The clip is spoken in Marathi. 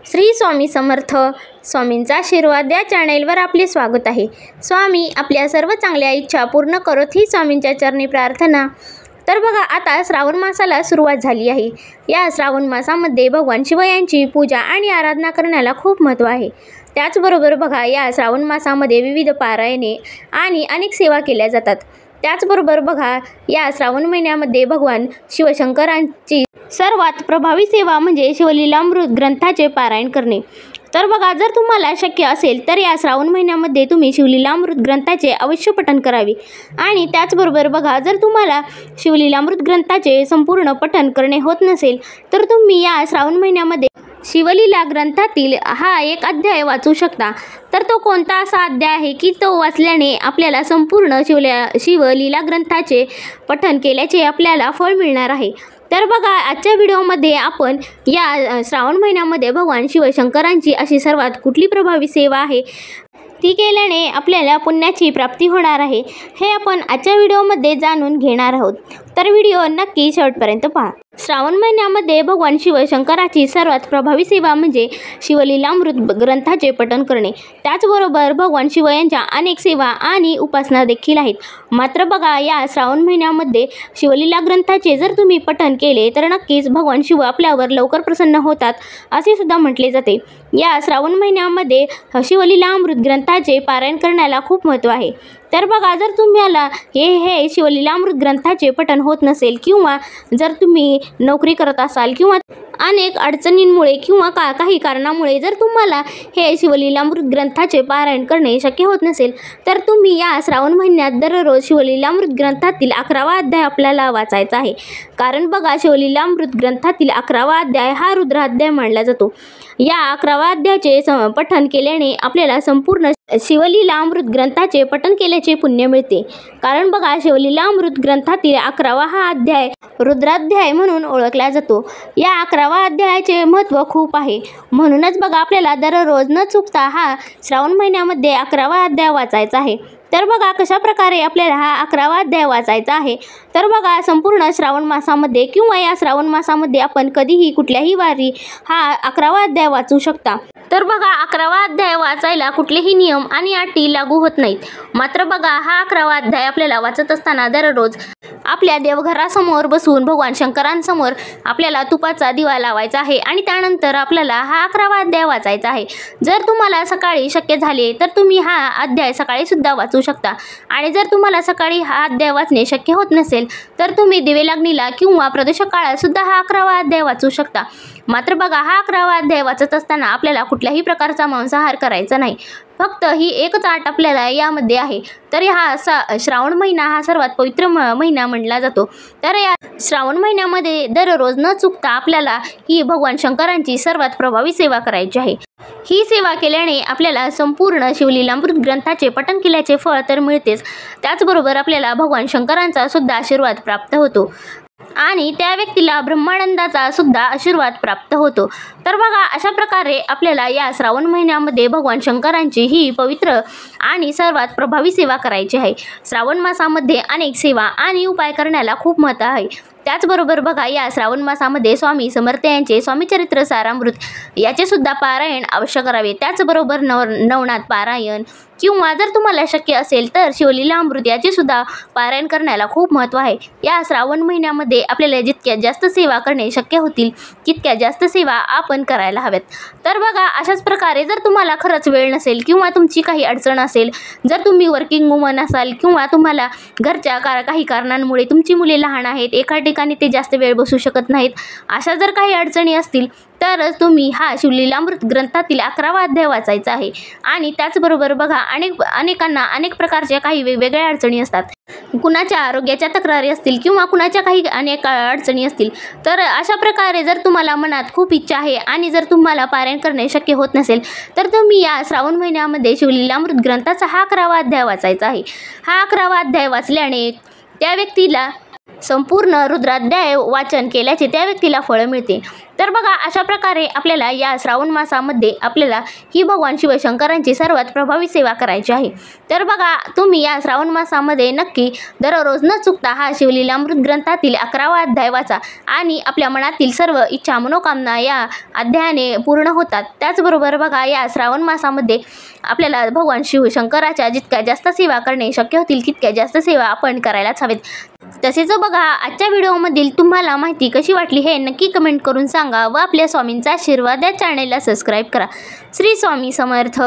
श्री स्वामी समर्थ. स्वामींचा आशीर्वाद या चॅनेलवर आपले स्वागत आहे. स्वामी आपल्या सर्व चांगल्या इच्छा पूर्ण करोत ही स्वामींच्या चरणी प्रार्थना. तर बघा, आता श्रावण मासाला सुरुवात झाली आहे. या श्रावण मासामध्ये भगवान शिव यांची पूजा आणि आराधना करण्याला खूप महत्त्व आहे. त्याचबरोबर बघा, या श्रावण मासामध्ये विविध पारायणे आणि अनेक सेवा केल्या जातात. त्याचबरोबर बघा, या श्रावण महिन्यामध्ये भगवान शिवशंकरांची सर्वात प्रभावी सेवा म्हणजे शिवलीलामृत ग्रंथाचे पारायण करणे. तर बघा, जर तुम्हाला शक्य असेल तर या श्रावण महिन्यामध्ये तुम्ही शिवलीलामृत ग्रंथाचे अवश्य पठण करावे. आणि त्याचबरोबर बघा, जर तुम्हाला शिवलीलामृत ग्रंथाचे संपूर्ण पठण करणे होत नसेल तर तुम्ही या श्रावण महिन्यामध्ये शिवलीला ग्रंथातील हा एक अध्याय वाचू शकता. तर तो कोणता असा अध्याय आहे की तो वाचल्याने आपल्याला संपूर्ण शिवलीला ग्रंथाचे पठण केल्याचे आपल्याला फळ मिळणार आहे. तर बघा, आजच्या व्हिडिओमध्ये आपण या श्रावण महिन्यामध्ये भगवान शिवशंकरांची अशी सर्वात कुठली प्रभावी सेवा आहे ती केल्याने आपल्याला पुण्याची प्राप्ती होणार आहे, हे आपण आजच्या व्हिडिओमध्ये जाणून घेणार आहोत. तर व्हिडिओ नक्की शेवटपर्यंत पहा. श्रावण महिन्यामध्ये भगवान शिवशंकराची सर्वात प्रभावी सेवा म्हणजे शिवलीलामृत ग्रंथाचे पठण करणे. त्याचबरोबर भगवान शिव यांच्या अनेक सेवा आणि उपासना देखील आहेत. मात्र बघा, या श्रावण महिन्यामध्ये शिवलीला ग्रंथाचे जर तुम्ही पठण केले तर नक्कीच भगवान शिव आपल्यावर लवकर प्रसन्न होतात असे सुद्धा म्हटले जाते. या श्रावण महिन्यामध्ये शिवलीलामृत ग्रंथाचे पारायण करण्याला खूप महत्त्व आहे. तर बघा, जर तुम्हाला हे शिवलीलामृत ग्रंथाचे पठण होत नसेल किंवा जर तुम्ही नोकरी करत असाल किंवा अनेक अडचणींमुळे किंवा काही कारणामुळे जर तुम्हाला हे शिवलीलामृत ग्रंथाचे पारायण करणे शक्य होत नसेल तर तुम्ही या श्रावण महिन्यात दररोज शिवलीलामृत ग्रंथातील 11वा अध्याय आपल्याला वाचायचा आहे. कारण बघा, शिवलीलामृत ग्रंथातील 11वा अध्याय हा रुद्राध्याय मानला जातो. या 11व्या अध्यायाचे पठण केल्याने आपल्याला संपूर्ण शिवलीलामृत ग्रंथाचे पठण केल्याचे पुण्य मिळते. कारण बघा, शिवलीलामृत ग्रंथातील 11वा हा अध्याय रुद्राध्याय म्हणून ओळखला जातो. या 11व्या अध्यायाचे महत्त्व खूप आहे. म्हणूनच बघा, आपल्याला दररोज न चुकता हा श्रावण महिन्यामध्ये 11वा अध्याय वाचायचा आहे. तर बघा, कशा प्रकारे आपल्याला हा 11वा अध्याय वाचायचा आहे. तर बघा, संपूर्ण श्रावण मासामध्ये किंवा या श्रावण मासामध्ये आपण कधीही कुठल्याही वारी हा 11वा अध्याय वाचू शकता. तर बघा, 11वा अध्याय वाचायला कुठलेही नियम आणि अटी लागू होत नाहीत. मात्र बघा, हा 11वा अध्याय आपल्याला वाचत असताना दररोज आपल्या देवघरासमोर बसून भगवान शंकरांसमोर आपल्याला तुपाचा दिवा लावायचा आहे आणि त्यानंतर आपल्याला हा 11वा अध्याय वाचायचा आहे. जर तुम्हाला सकाळी शक्य झाले तर तुम्ही हा अध्याय सकाळी सुद्धा वाचू शकता. आणि जर तुम्हाला सकाळी हा अध्याय वाचणे शक्य होत नसेल तर तुम्ही दिवेलागणीला किंवा प्रदोष काळात सुद्धा हा 11वा अध्याय वाचू शकता. मात्र बघा, हा 11वा अध्याय वाचत असताना आपल्याला कुठल्याही प्रकारचा मांसाहार करायचा नाही. फक्त ही एकच अट आपल्याला यामध्ये आहे. तर हा श्रावण महिना हा सर्वात पवित्र महिना मानला जातो. तर या श्रावण महिन्यामध्ये दररोज न चुकता आपल्याला ही भगवान शंकरांची सर्वात प्रभावी सेवा करायची आहे. ही सेवा केल्याने आपल्याला संपूर्ण शिवलीलामृत ग्रंथाचे पठण केल्याचे फळ तर मिळतेच, त्याचबरोबर आपल्याला भगवान शंकरांचा सुद्धा आशीर्वाद प्राप्त होतो आणि त्या व्यक्तीला ब्रह्मानंदाचा सुद्धा आशीर्वाद प्राप्त होतो. तर बघा, अशा प्रकारे आपल्याला या श्रावण महिन्यामध्ये भगवान शंकरांची ही पवित्र आणि सर्वात प्रभावी सेवा करायची आहे. श्रावण मासामध्ये अनेक सेवा आणि उपाय करण्याला खूप महत्त्व आहे. त्याचबरोबर बघा, या श्रावण मासामध्ये स्वामी समर्थ यांचे स्वामीचरित्र सारामृत याचे सुद्धा पारायण अवश्य करावे. त्याचबरोबर नवनाथ पारायण किंवा जर तुम्हाला शक्य असेल तर शिवलीलामृत याचे सुद्धा पारायण करण्याला खूप महत्त्व आहे. या श्रावण महिन्यामध्ये आपल्याला जितक्या जास्त सेवा करणे शक्य होतील तितक्या जास्त सेवा आपण करायला हव्यात. तर बघा, अशाच प्रकारे जर तुम्हाला खरंच वेळ नसेल किंवा तुमची काही अडचण असेल, जर तुम्ही वर्किंग वुमन असाल किंवा तुम्हाला घरच्या काही कारणांमुळे तुमची मुले लहान आहेत, एका ठिकाणी ते जास्त वेळ बसू शकत नाहीत, अशा जर काही अडचणी असतील तर तुम्ही हा शिवलीलामृत ग्रंथातील 11वा अध्याय वाचायचा आहे. आणि त्याचबरोबर बघा, अनेकांना अनेक प्रकारच्या काही वेगवेगळ्या अडचणी असतात. कुणाच्या आरोग्याच्या तक्रारी असतील किंवा कुणाच्या काही अनेक अडचणी असतील. तर अशा प्रकारे जर तुम्हाला मनात खूप इच्छा आहे आणि जर तुम्हाला पारायण करणे शक्य होत नसेल तर तुम्ही या श्रावण महिन्यामध्ये शिवलीलामृत ग्रंथाचा हा 11वा अध्याय वाचायचा आहे. हा 11वा अध्याय वाचल्याने त्या व्यक्तीला संपूर्ण रुद्राध्याय वाचन केल्याचे त्या व्यक्तीला फळ मिळते। तर बघा, अशा प्रकारे आपल्याला या श्रावण मासामध्ये आपल्याला ही भगवान शिवशंकरांची सर्वात प्रभावी सेवा करायची आहे। तर बघा, तुम्ही या श्रावण मासामध्ये नक्की दररोज न चुकता हा शिवलीलामृत ग्रंथातील 11वा अध्याय वाचा आणि आपल्या मनातील सर्व इच्छा मनोकामना या अध्यायाने पूर्ण होतात। त्याचबरोबर बघा, या श्रावण मासामध्ये आपल्याला भगवान शिवशंकराच्या जितक्या जास्त सेवा करणे शक्य होतील तितक्या जास्त सेवा आपण करायलाच हवेत। तसेच बघा, आजच्या व्हिडिओमधील तुम्हाला माहिती कशी वाटली हे नक्की कमेंट करून सांगा व आपल्या स्वामींचा आशीर्वाद या चॅनेलला सबस्क्राईब करा। श्री स्वामी समर्थ।